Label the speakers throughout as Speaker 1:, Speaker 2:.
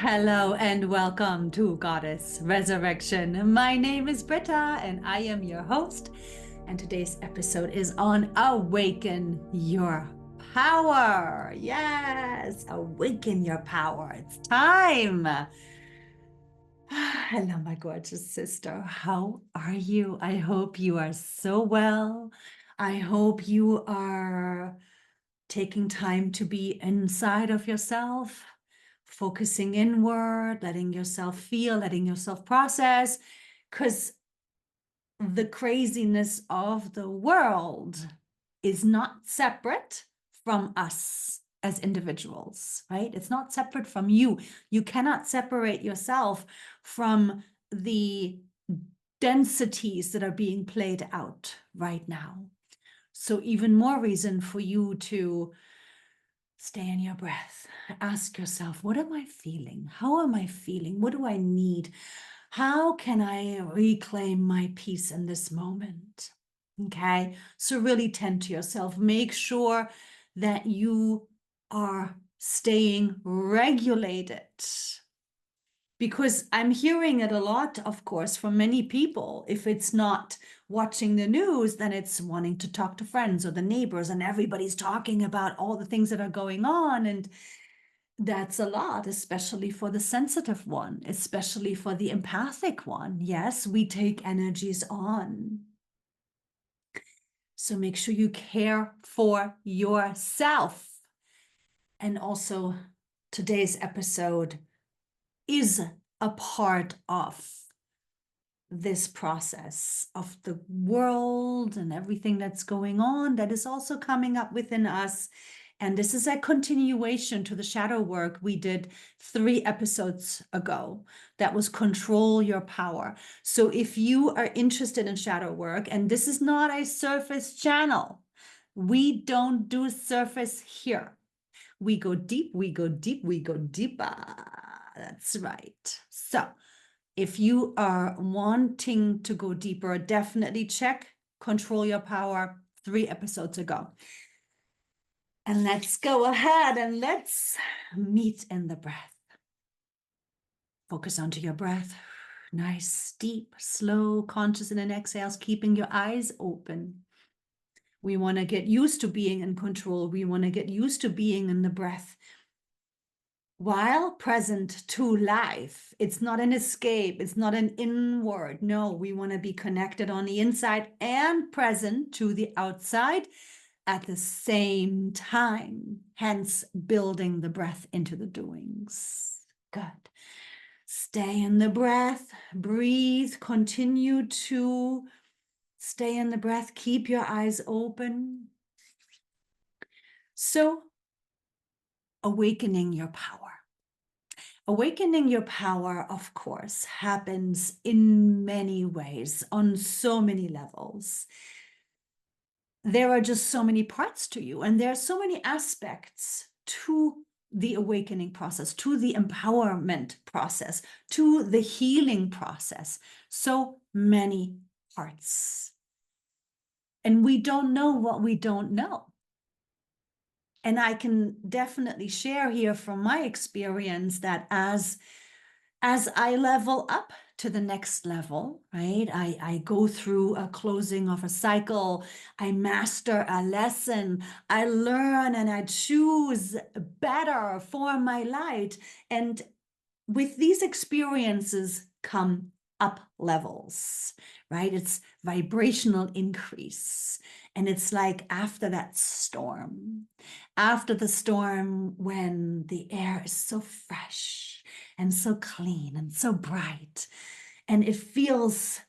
Speaker 1: Hello and welcome to Goddess Resurrection. My name is Britta and I am your host. And today's episode is on Awaken Your Power. Yes, awaken your power. It's time. Hello, my gorgeous sister. How are you? I hope you are so well. I hope you are taking time to be inside of yourself, focusing inward, letting yourself feel, letting yourself process, because the craziness of the world is not separate from us as individuals, right? It's not separate from you. You cannot separate yourself from the densities that are being played out right now. So even more reason for you to stay in your breath. Ask yourself, what am I feeling? How am I feeling? What do I need? How can I reclaim my peace in this moment? Okay, so really tend to yourself. Make sure that you are staying regulated. Because I'm hearing it a lot, of course, from many people. If it's not watching the news, then it's wanting to talk to friends or the neighbors, and everybody's talking about all the things that are going on. And that's a lot, especially for the sensitive one, especially for the empathic one. Yes, we take energies on. So make sure you care for yourself. And also, today's episode is a part of this process of the world and everything that's going on that is also coming up within us. And this is a continuation to the shadow work we did 3 episodes ago. That was control your power. So if you are interested in shadow work, and this is not a surface channel, we don't do surface here. We go deep, we go deep, we go deeper. That's right. So if you are wanting to go deeper, definitely check Control Your Power 3 episodes ago. And let's go ahead and let's meet in the breath. Focus onto your breath. Nice, deep, slow, conscious in and exhales, keeping your eyes open. We want to get used to being in control. We want to get used to being in the breath while present to life. It's not an escape. It's not an inward. No, we want to be connected on the inside and present to the outside at the same time, hence building the breath into the doings. Good. Stay in the breath, breathe, continue to stay in the breath, keep your eyes open. So, awakening your power. Awakening your power, of course, happens in many ways, on so many levels. There are just so many parts to you, and there are so many aspects to the awakening process, to the empowerment process, to the healing process. So many parts. And we don't know what we don't know. And I can definitely share here from my experience that as I level up to the next level, right? I go through a closing of a cycle, I master a lesson, I learn and I choose better for my light. And with these experiences come up levels, right? It's vibrational increase. And it's like after that storm, after the storm, when the air is so fresh and so clean and so bright, and it feels,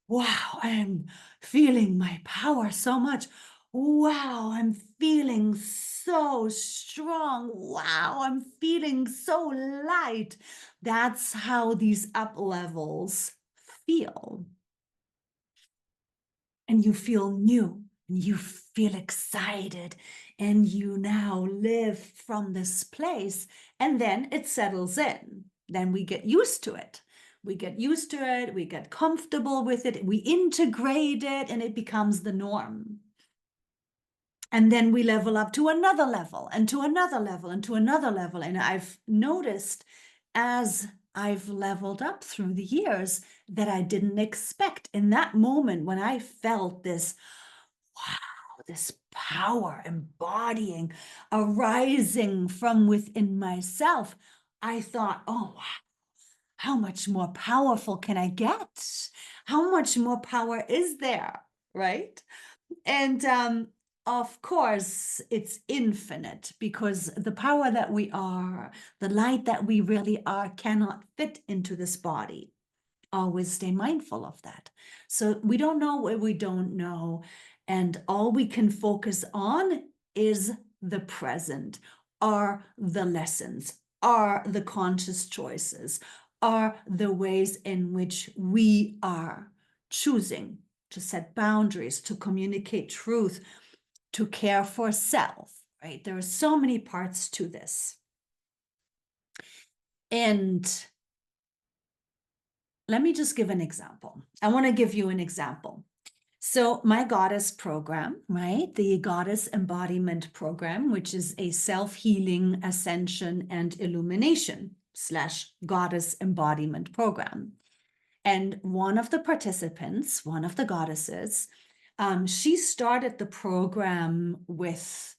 Speaker 1: wow, I'm feeling my power so much. Wow, I'm feeling so strong. Wow, I'm feeling so light. That's how these up levels feel. And you feel new, and you feel excited, and you now live from this place, and then it settles in. Then we get used to it. We get used to it, we get comfortable with it, we integrate it, and it becomes the norm. And then we level up to another level, and to another level, and to another level. And I've noticed as I've leveled up through the years that I didn't expect. In that moment when I felt this, wow, this power embodying, arising from within myself, I thought, oh, wow, how much more powerful can I get? How much more power is there, right? And of course, it's infinite, because the power that we are, the light that we really are, cannot fit into this body. Always stay mindful of that. So we don't know what we don't know. And all we can focus on is the present, are the lessons, are the conscious choices, are the ways in which we are choosing to set boundaries, to communicate truth, to care for self, right? There are so many parts to this. And let me just give an example. I want to give you an example. So my goddess program, right? The goddess embodiment program, which is a self-healing, ascension, and illumination / goddess embodiment program. And one of the participants, one of the goddesses, she started the program with,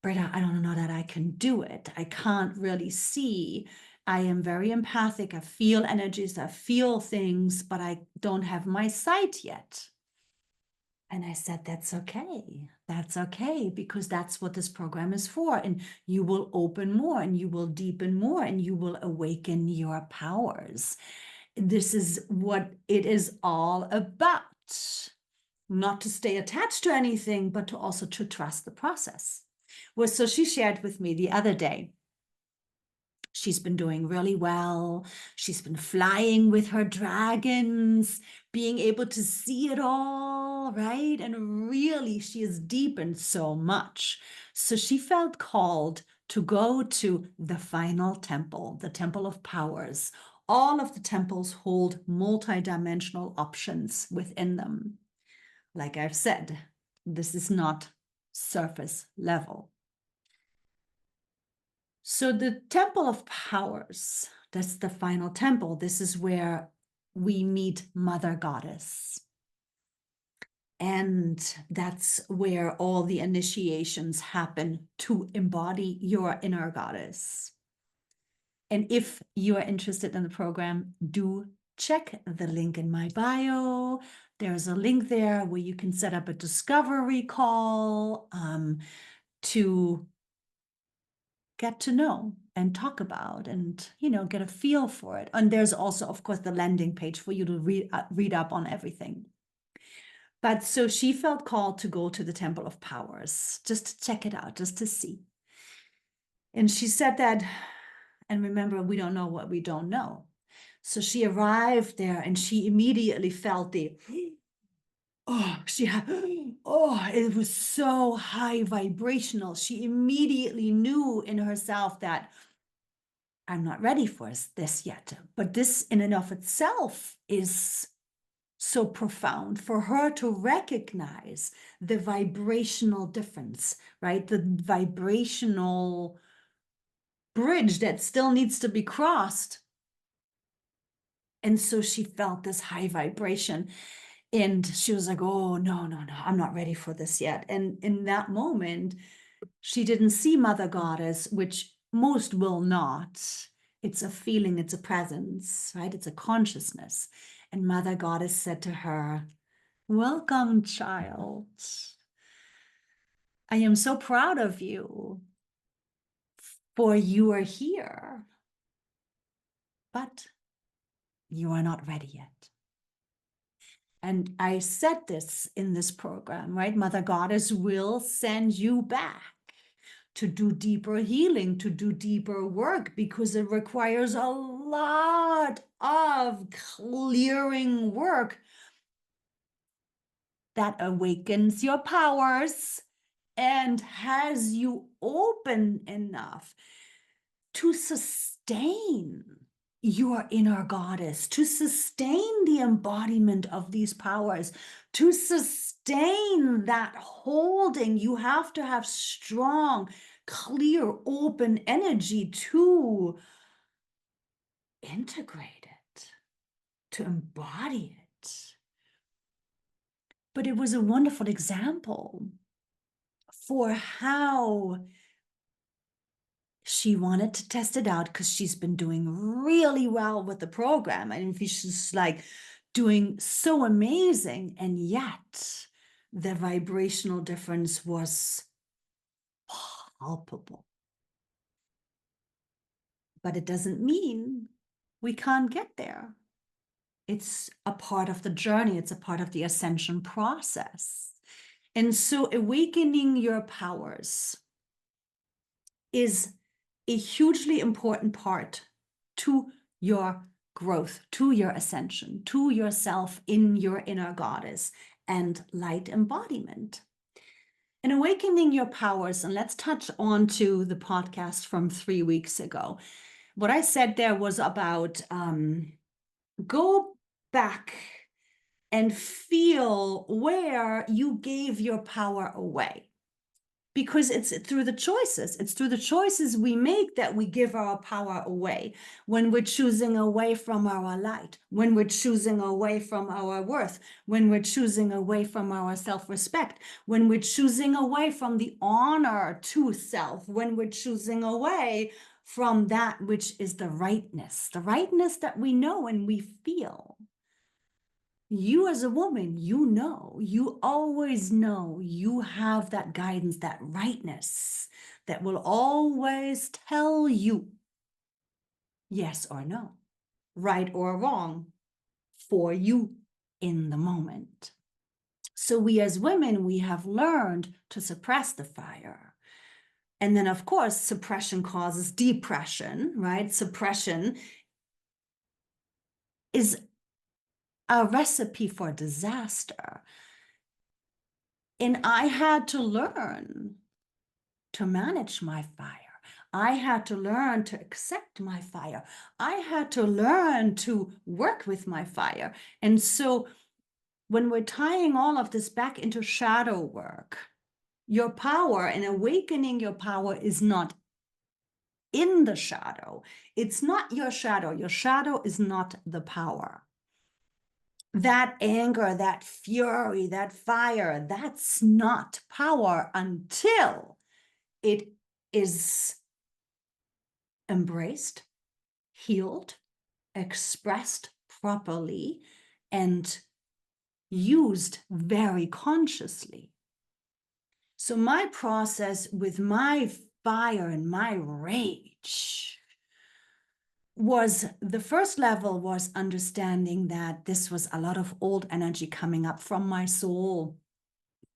Speaker 1: Britta, I don't know that I can do it. I can't really see. I am very empathic. I feel energies, I feel things, but I don't have my sight yet. And I said, that's okay. That's okay, because that's what this program is for. And you will open more, and you will deepen more, and you will awaken your powers. This is what it is all about. Not to stay attached to anything, but to also to trust the process. Well, so she shared with me the other day, she's been doing really well. She's been flying with her dragons, being able to see it all, right? And really, she has deepened so much. So she felt called to go to the final temple, the Temple of Powers. All of the temples hold multidimensional options within them. Like I've said, this is not surface level. So the Temple of Powers, that's the final temple. This is where we meet Mother Goddess. And that's where all the initiations happen to embody your inner goddess. And if you are interested in the program, do check the link in my bio. There's a link there where you can set up a discovery call to get to know and talk about and, get a feel for it. And there's also, of course, the landing page for you to read up on everything. But so she felt called to go to the Temple of Powers, just to check it out, just to see. And she said that, and remember, we don't know what we don't know. So she arrived there and she immediately felt it was so high vibrational. She immediately knew in herself that I'm not ready for this yet. But this in and of itself is so profound for her to recognize the vibrational difference, right? The vibrational bridge that still needs to be crossed. And so she felt this high vibration. And she was like, oh, no, I'm not ready for this yet. And in that moment, she didn't see Mother Goddess, which most will not. It's a feeling, it's a presence, right? It's a consciousness. And Mother Goddess said to her, welcome, child. I am so proud of you, for you are here, but you are not ready yet. And I said this in this program, right? Mother Goddess will send you back to do deeper healing, to do deeper work, because it requires a lot of clearing work that awakens your powers and has you open enough to sustain your inner goddess, to sustain the embodiment of these powers, to sustain that holding. You have to have strong, clear, open energy to integrate it, to embody it. But it was a wonderful example for how she wanted to test it out because she's been doing really well with the program. And she's like doing so amazing. And yet the vibrational difference was palpable. But it doesn't mean we can't get there. It's a part of the journey. It's a part of the ascension process. And so awakening your powers is a hugely important part to your growth, to your ascension, to yourself in your inner goddess and light embodiment. And awakening your powers, and let's touch on to the podcast from 3 weeks ago. What I said there was about go back and feel where you gave your power away. Because it's through the choices we make that we give our power away. When we're choosing away from our light, when we're choosing away from our worth, when we're choosing away from our self-respect, when we're choosing away from the honor to self, when we're choosing away from that which is the rightness that we know and we feel. You as a woman, you always know you have that guidance, that rightness that will always tell you yes or no, right or wrong for you in the moment. So we as women, we have learned to suppress the fire. And then of course, suppression causes depression, right? Suppression is a recipe for disaster. And I had to learn to manage my fire. I had to learn to accept my fire. I had to learn to work with my fire. And so when we're tying all of this back into shadow work, your power and awakening your power is not in the shadow. It's not your shadow. Your shadow is not the power. That anger, that fury, that fire, that's not power until it is embraced, healed, expressed properly, and used very consciously. So my process with my fire and my rage was, the first level was understanding that this was a lot of old energy coming up from my soul,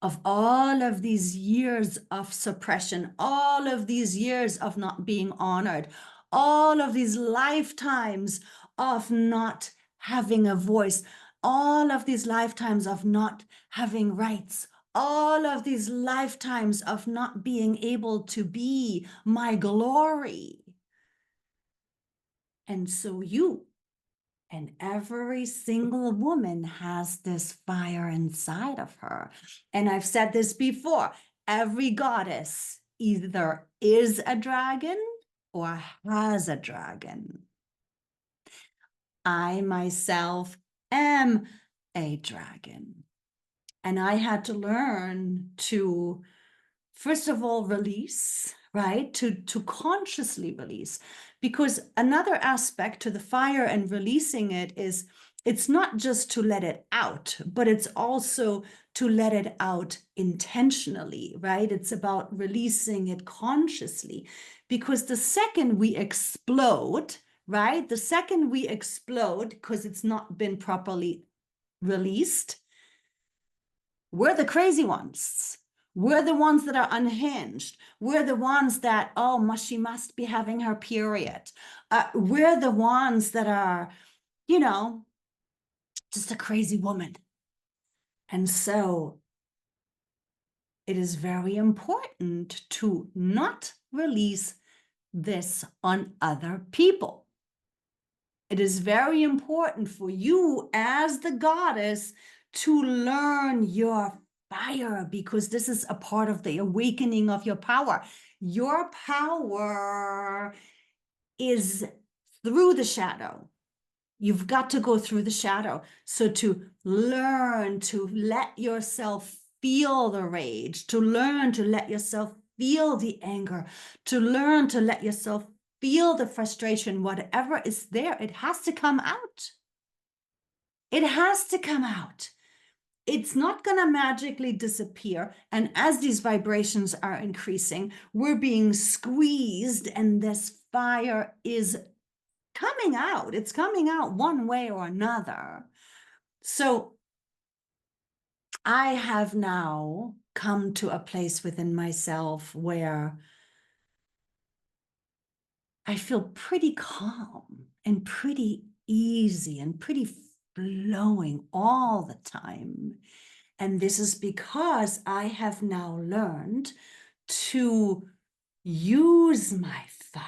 Speaker 1: of all of these years of suppression, all of these years of not being honored, all of these lifetimes of not having a voice, all of these lifetimes of not having rights, all of these lifetimes of not being able to be my glory. And so you and every single woman has this fire inside of her. And I've said this before, every goddess either is a dragon or has a dragon. I myself am a dragon. And I had to learn to, first of all, release, right? To consciously release. Because another aspect to the fire and releasing it is, it's not just to let it out, but it's also to let it out intentionally, right? It's about releasing it consciously. Because the second we explode, right? The second we explode, because it's not been properly released, we're the crazy ones. We're the ones that are unhinged. We're the ones that, oh, she must be having her period. We're the ones that are, just a crazy woman. And so it is very important to not release this on other people. It is very important for you as the goddess to learn your fire, because this is a part of the awakening of your power. Your power is through the shadow. You've got to go through the shadow. So to learn to let yourself feel the rage, to learn to let yourself feel the anger, to learn to let yourself feel the frustration, whatever is there, it has to come out. It has to come out. It's not going to magically disappear. And as these vibrations are increasing, we're being squeezed, and this fire is coming out. It's coming out one way or another. So I have now come to a place within myself where I feel pretty calm and pretty easy and pretty flowing all the time. And this is because I have now learned to use my fire.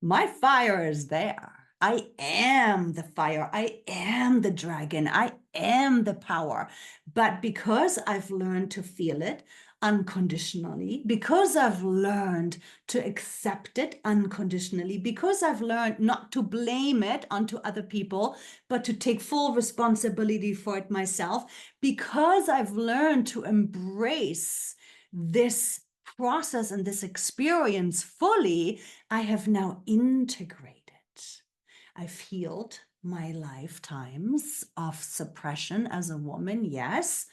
Speaker 1: My fire is there. I am the fire. I am the dragon. I am the power. But because I've learned to feel it unconditionally, because I've learned to accept it unconditionally, because I've learned not to blame it onto other people, but to take full responsibility for it myself, because I've learned to embrace this process and this experience fully, I have now integrated. I've healed my lifetimes of suppression as a woman, yes.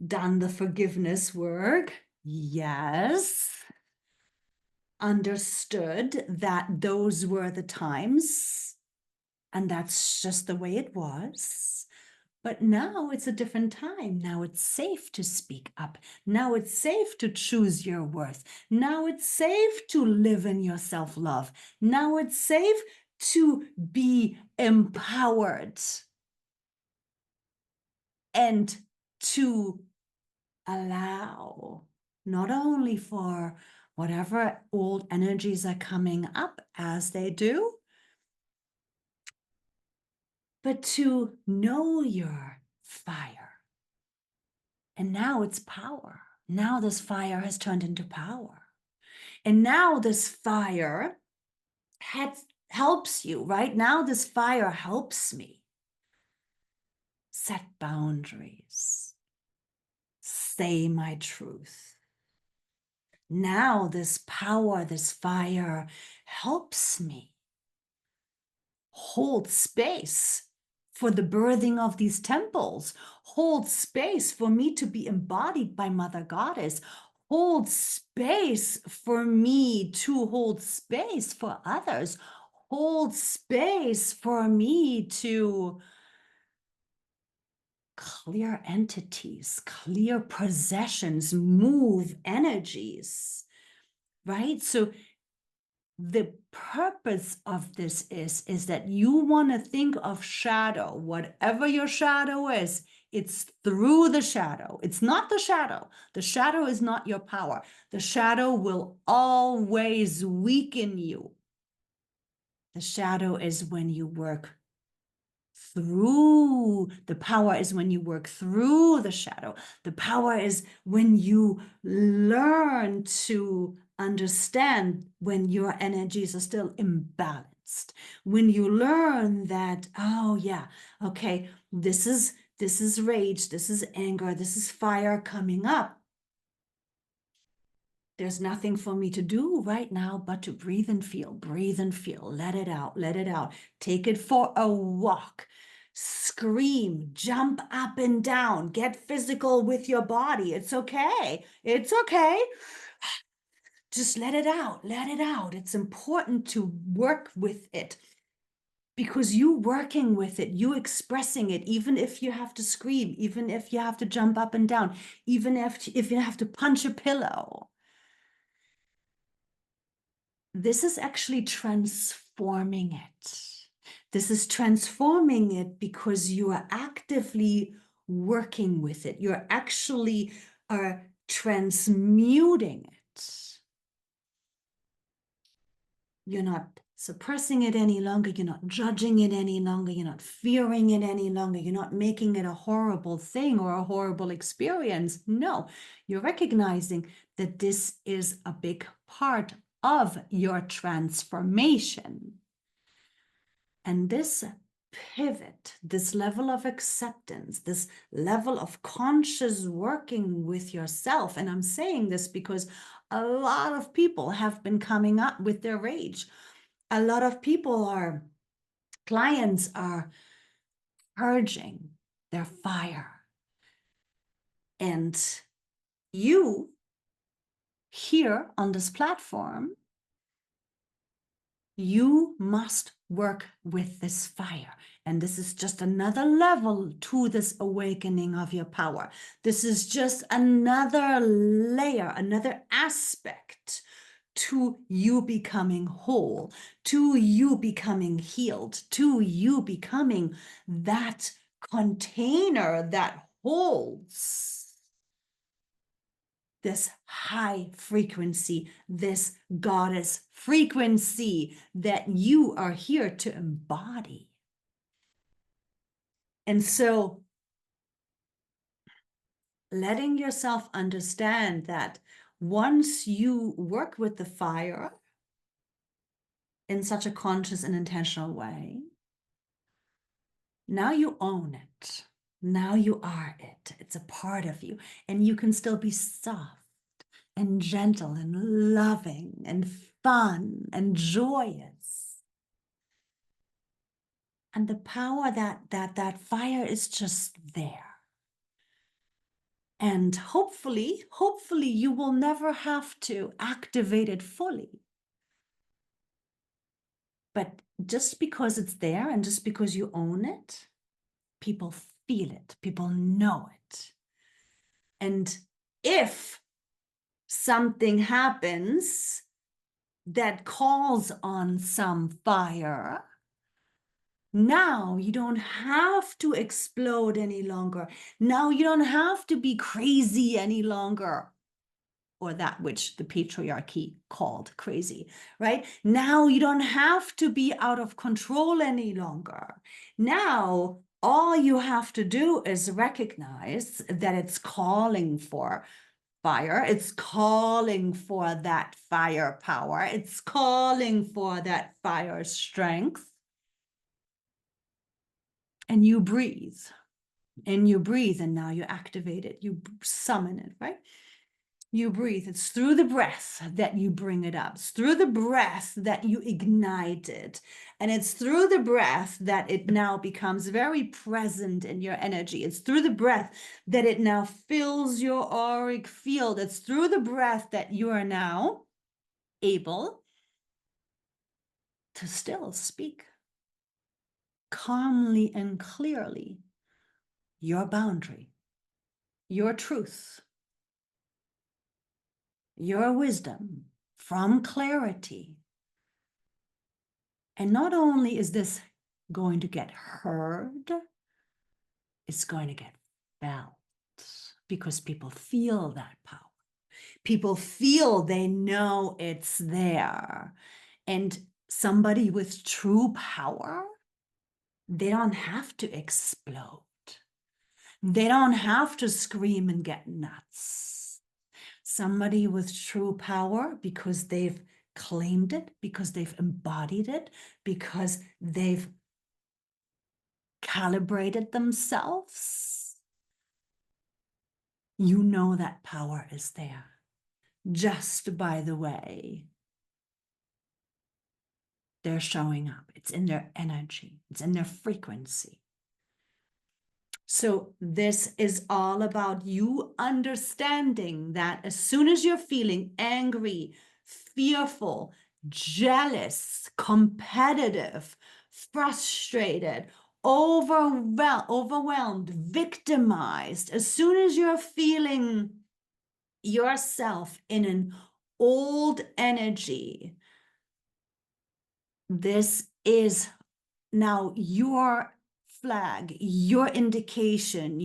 Speaker 1: Done the forgiveness work, yes. Understood that those were the times, and that's just the way it was. But now it's a different time. Now it's safe to speak up. Now it's safe to choose your worth. Now it's safe to live in your self-love. Now it's safe to be empowered and to allow not only for whatever old energies are coming up as they do, but to know your fire. And now it's power. Now this fire has turned into power. And now this fire helps you, right? Now this fire helps me set boundaries, say my truth. Now this power, this fire helps me hold space for the birthing of these temples, hold space for me to be embodied by Mother Goddess, hold space for me to hold space for others, hold space for me to clear entities, clear possessions, move energies, right? So the purpose of this is that you want to think of shadow, whatever your shadow is, it's through the shadow. It's not the shadow. The shadow is not your power. The shadow will always weaken you. The shadow is when you work through. The power is when you work through the shadow. The power is when you learn to understand when your energies are still imbalanced. When you learn that, oh yeah, okay, this is rage, this is anger, this is fire coming up. There's nothing for me to do right now but to breathe and feel, let it out, let it out. Take it for a walk, scream, jump up and down, get physical with your body. It's okay. It's okay. Just let it out, let it out. It's important to work with it. Because you working with it, you expressing it, even if you have to scream, even if you have to jump up and down, even if you have to punch a pillow, this is actually transforming it. This is transforming it because you are actively working with it. You're actually transmuting it. You're not suppressing it any longer. You're not judging it any longer. You're not fearing it any longer. You're not making it a horrible thing or a horrible experience. No, you're recognizing that this is a big part of your transformation. And this pivot, this level of acceptance, this level of conscious working with yourself. And I'm saying this because a lot of people have been coming up with their rage. A lot of clients are purging their fire. And you here on this platform, you must work with this fire. And this is just another level to this awakening of your power. This is just another layer, another aspect to you becoming whole, to you becoming healed, to you becoming that container that holds this high frequency, this goddess frequency that you are here to embody. And so letting yourself understand that once you work with the fire in such a conscious and intentional way, now you own it. Now you are it. It's a part of you. And you can still be soft and gentle and loving and fun and joyous. And the power that fire is just there. And hopefully you will never have to activate it fully. But just because it's there and just because you own it, people feel it, people know it. And if something happens that calls on some fire, now you don't have to explode any longer. Now you don't have to be crazy any longer, or that which the patriarchy called crazy, right? Now you don't have to be out of control any longer. Now all you have to do is recognize that it's calling for fire. It's calling for that fire power. It's calling for that fire strength. And you breathe. And you breathe, and now you activate it. You summon it, right? You breathe. It's through the breath that you bring it up. It's through the breath that you ignite it. And it's through the breath that it now becomes very present in your energy. It's through the breath that it now fills your auric field. It's through the breath that you are now able to still speak calmly and clearly your boundary, your truth, your wisdom from clarity. And not only is this going to get heard, it's going to get felt, because people feel that power. People feel, they know it's there. And somebody with true power, they don't have to explode. They don't have to scream and get nuts. Somebody with true power, because they've claimed it, because they've embodied it, because they've calibrated themselves, you know that power is there just by the way they're showing up. It's in their energy. It's in their frequency. So this is all about you understanding that as soon as you're feeling angry, fearful, jealous, competitive, frustrated, overwhelmed, victimized, as soon as you're feeling yourself in an old energy, this is now your flag, your indication,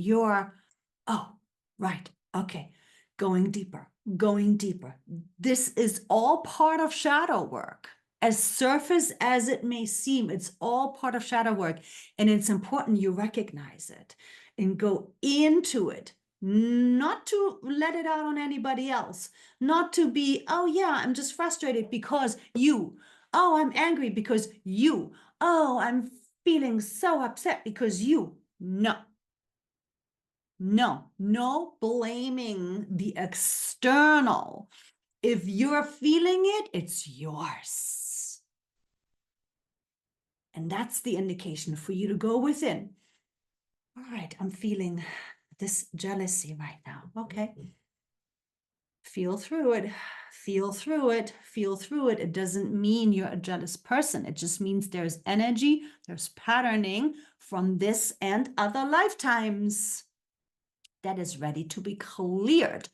Speaker 1: oh, right, okay, going deeper, going deeper. This is all part of shadow work. As surface as it may seem, it's all part of shadow work. And it's important you recognize it and go into it not to let it out on anybody else, not to be, oh yeah, I'm just frustrated because you, oh, I'm angry because you, oh, I'm feeling so upset because you. No, no blaming the external. If you're feeling it, it's yours. And that's the indication for you to go within. All right, I'm feeling this jealousy right now. Okay. Feel through it, feel through it, feel through it. It doesn't mean you're a jealous person. It just means there's energy, there's patterning from this and other lifetimes that is ready to be cleared.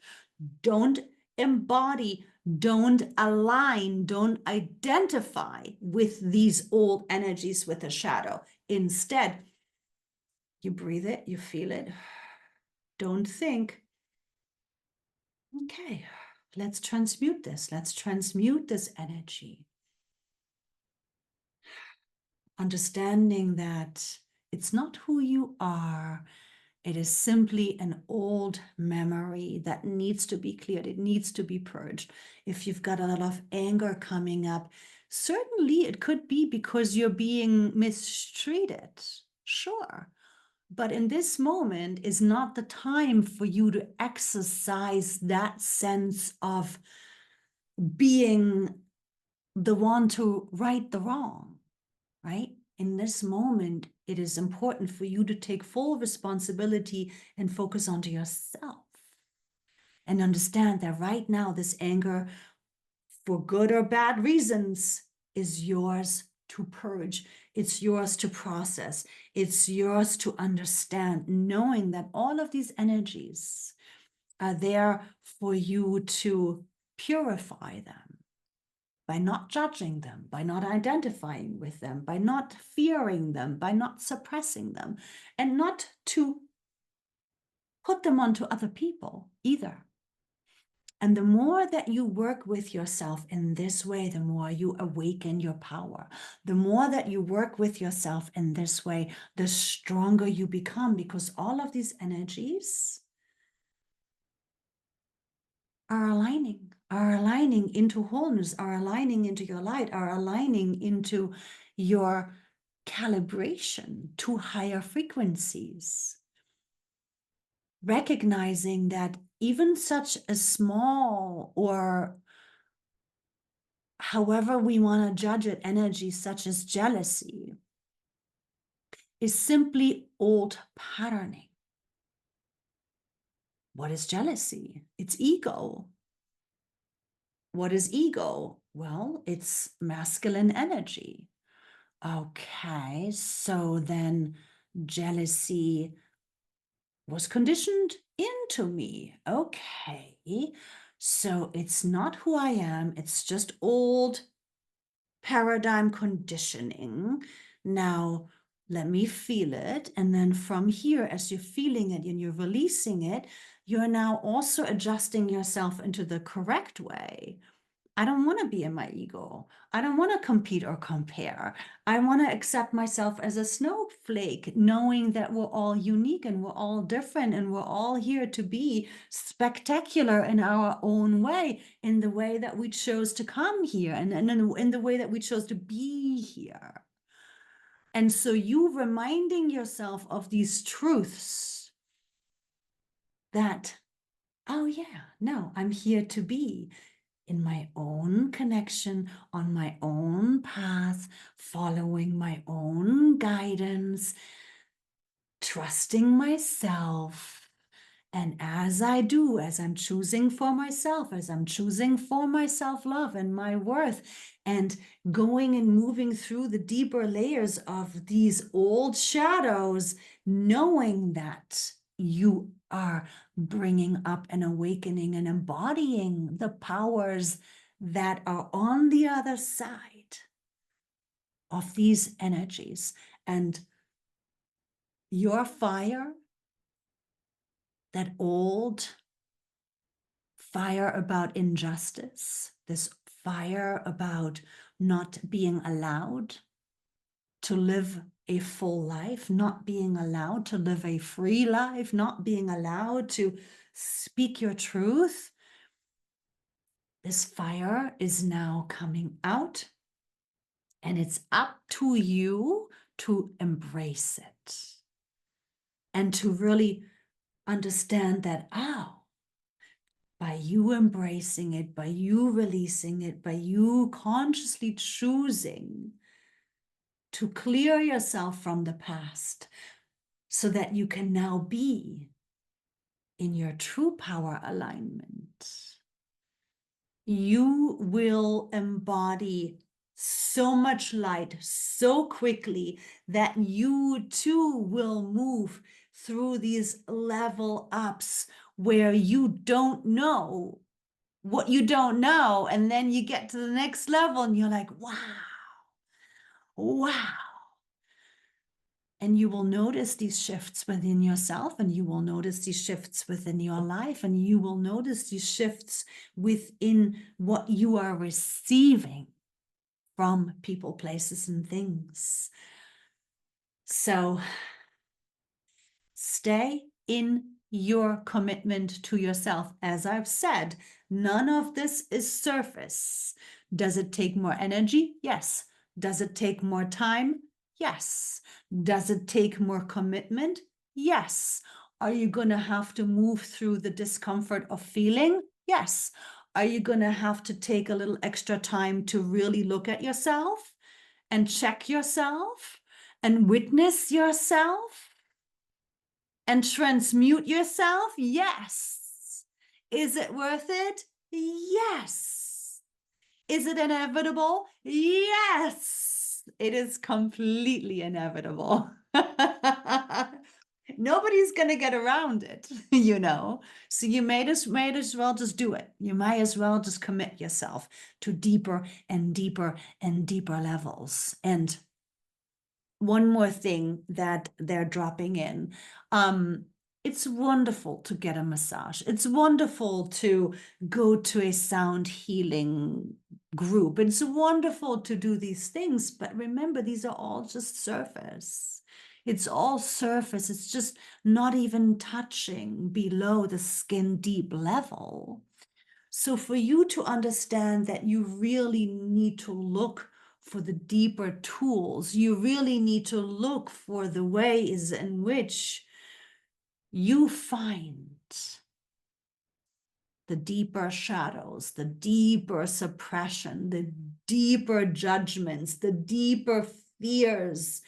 Speaker 1: Don't embody, don't align, don't identify with these old energies with a shadow. Instead, you breathe it, you feel it. Don't think, okay, let's transmute this. Let's transmute this energy. Understanding that it's not who you are. It is simply an old memory that needs to be cleared. It needs to be purged. If you've got a lot of anger coming up, certainly it could be because you're being mistreated. Sure. But in this moment is not the time for you to exercise that sense of being the one to right the wrong, right? In this moment, it is important for you to take full responsibility and focus onto yourself and understand that right now, this anger, for good or bad reasons, is yours to purge. It's yours to process. It's yours to understand, knowing that all of these energies are there for you to purify them by not judging them, by not identifying with them, by not fearing them, by not suppressing them, and not to put them onto other people either. And the more that you work with yourself in this way, the more you awaken your power. The more that you work with yourself in this way, the stronger you become, because all of these energies are aligning into wholeness, are aligning into your light, are aligning into your calibration to higher frequencies. Recognizing that even such a small, or however we want to judge it, energy such as jealousy, is simply old patterning. What is jealousy? It's ego. What is ego? Well, it's masculine energy. Okay, so then jealousy was conditioned into me. Okay, so it's not who I am, it's just old paradigm conditioning. Now, let me feel it. And then from here, as you're feeling it and you're releasing it, you're now also adjusting yourself into the correct way. I don't want to be in my ego. I don't want to compete or compare. I want to accept myself as a snowflake, knowing that we're all unique and we're all different and we're all here to be spectacular in our own way, in the way that we chose to come here and in the way that we chose to be here. And so you reminding yourself of these truths that, oh yeah, no, I'm here to be in my own connection, on my own path, following my own guidance, trusting myself. And as I do, as I'm choosing for myself, as I'm choosing for my self-love and my worth, and going and moving through the deeper layers of these old shadows, knowing that you are bringing up and awakening and embodying the powers that are on the other side of these energies. And your fire, that old fire about injustice, this fire about not being allowed to live a full life, not being allowed to live a free life, not being allowed to speak your truth. This fire is now coming out, and it's up to you to embrace it and to really understand that, by you embracing it, by you releasing it, by you consciously choosing to clear yourself from the past so that you can now be in your true power alignment, you will embody so much light so quickly that you too will move through these level ups where you don't know what you don't know. And then you get to the next level and you're like, wow. And you will notice these shifts within yourself, and you will notice these shifts within your life, and you will notice these shifts within what you are receiving from people, places, and things. So stay in your commitment to yourself. As I've said, none of this is surface. Does it take more energy? Yes. Does it take more time? Yes. Does it take more commitment? Yes. Are you going to have to move through the discomfort of feeling? Yes. Are you going to have to take a little extra time to really look at yourself and check yourself and witness yourself and transmute yourself? Yes. Is it worth it? Yes. Is it inevitable? Yes. It is completely inevitable. Nobody's going to get around it, you know. So you might as well just do it. You might as well just commit yourself to deeper and deeper and deeper levels. And one more thing that they're dropping in. It's wonderful to get a massage. It's wonderful to go to a sound healing group. It's wonderful to do these things, but remember, these are all just surface. It's all surface. It's just not even touching below the skin deep level. So for you to understand that you really need to look for the deeper tools, you really need to look for the ways in which you find the deeper shadows, the deeper suppression, the deeper judgments, the deeper fears.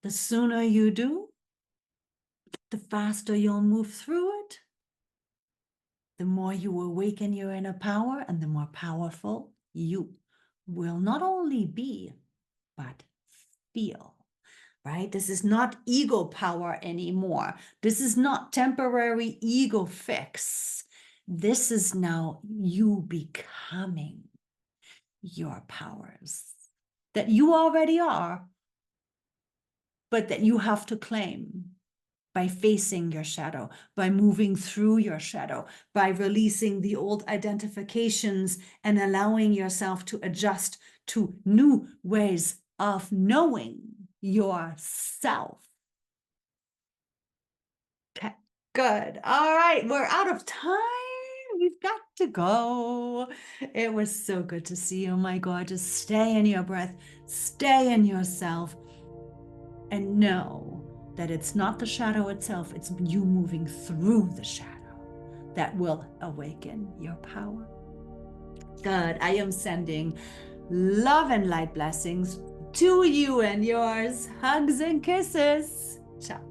Speaker 1: The sooner you do, the faster you'll move through it. The more you awaken your inner power, and the more powerful you will not only be, but feel. Right? This is not ego power anymore. This is not temporary ego fix. This is now you becoming your powers that you already are, but that you have to claim by facing your shadow, by moving through your shadow, by releasing the old identifications and allowing yourself to adjust to new ways of knowing yourself. Okay, good. All right, we're out of time. We've got to go. It was so good to see you, my gorgeous. Stay in your breath, stay in yourself, and know that it's not the shadow itself, it's you moving through the shadow that will awaken your power. Good. I am sending love and light blessings to you and yours. Hugs and kisses. Ciao.